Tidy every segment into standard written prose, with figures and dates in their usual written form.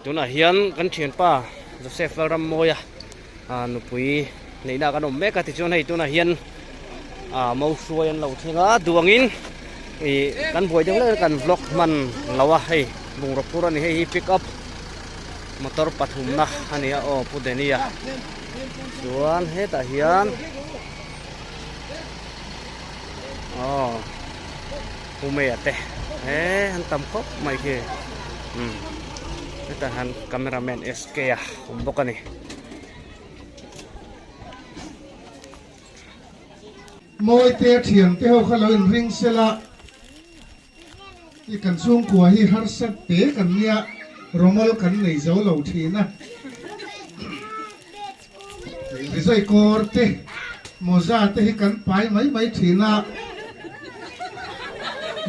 ตัวน่ะเฮียนกันเชียนป้าโจเซฟรำมอยนุปุยในน่ากันอมแม่กันที่ชวนให้ตัวน่ะเฮียนมาช่วยเราเทียงดวงอินกันบ่อยจังเลยกันบล็อกมันเราให้บุงรบกวนนี่ให้พิกอัพมอเตอร์ปัทุมนะอันนี้พูดเดี๋ยวนี้ส่วนเฮตเฮียนกูไม่อยากแต่ฮันตำครบไม่เคยแต่ฮันคาเมราแมนSKผมบอกกันนี่มวยเตะเถียงเตะเขาเราอินริงเสละที่กันซุ่มขวาที่ฮัตสัตเตะกันเนี่ยรอมลกันในเจ้าเหล่าทีนะที่ใส่กอร์เตะโมซาเตะกันไปไม่ทีนะ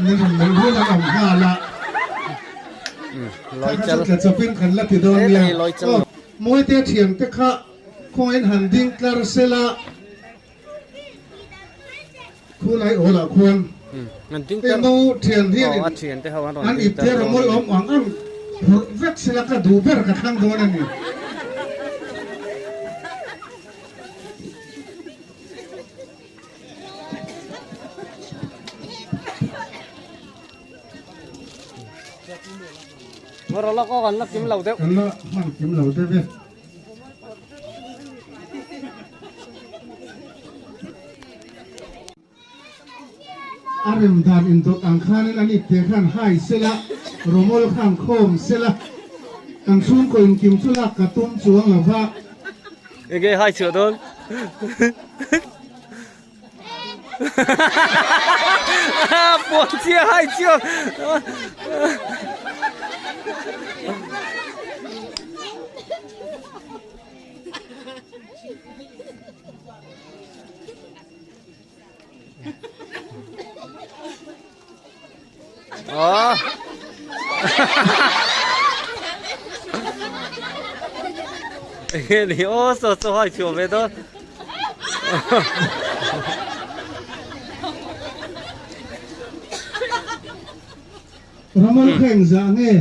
นี่มันไม่รู้นะองค์ห้าละลอยจัลจะเป็นขันละที่โดนเนี่ยมวยเตะเถียงเตะข้าคงเห็นหันดิ้งคลาร์เซละคู่ไรโอละควรเอ็นูเทียนที่อันอีเตอร์มวยอมหวังอันเวกสิลกดูเบอร์กับทางโดนนี่เมื่อเราก็กันลักจิ้มเหล่าเดียวกันละมันจิ้มเหล่าเดียวอารมณ์ดานอินโดอังคารนั้นอีเตะขันให้เสละรมลขันโคมเสละอังซุ่มคนกิมสุลักกระตุ้มสวงหรือว่าเอ้ยให้เชื่อโดนปวดเชี่ยให้เชื่อนี่โอ้สดๆให้ชัวร์ไปตัวรำมลแข่งจังเงี้ย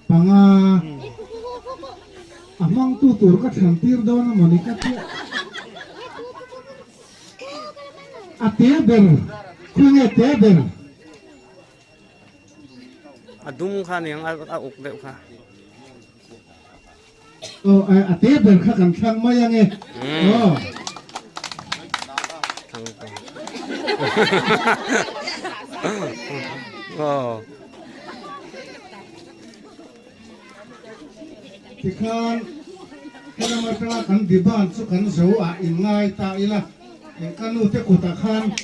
ปังamang tutur ka hampir daw na Monica Ateber kung Ateber adum ka niyang auk deo ka Ateber ka kan sang mayang Tikan kana mata kan diban su kan zo ingai ta ila en kanu te kutakan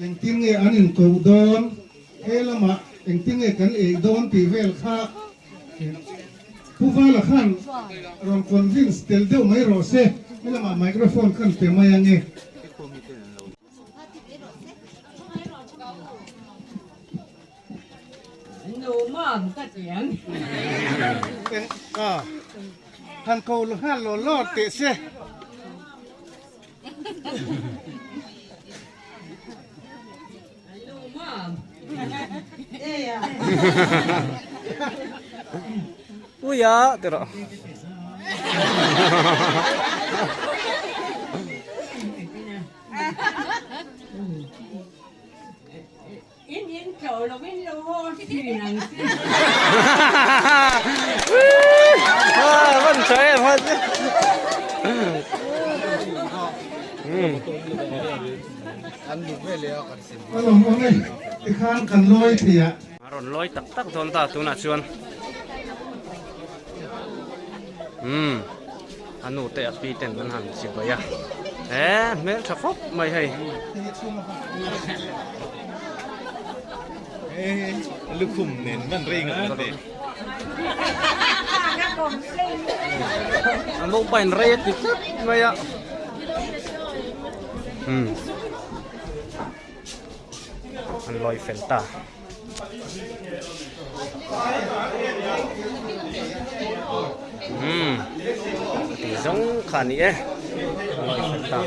en tinge anin ko don elama en tinge kan don ti vel kha puvala khan ron convince tel deu mai rose elama microphone kan te mayangeท่านเขาลุหันโลลอดเตะเสียอุ้ยเดี๋ยวin chỗ là bên lô thì nàng vẫn chơi vẫn ăn đủ về liền còn xin lỗi mọi người cái khăn cần lôi thì ạ rồi lôi tắc tắc thôn ta tu nát chuan anh nụ tệ pi tên vẫn hẳn chịu vậy à mấy thằng phúc mày hayลูกขุมเน้นมันเร่งอ่ะเด็กอันบุกไปเรียกติดไหมอ่ะอันลอยเฟนต้าตีสองขานี้ลอยเฟนต้า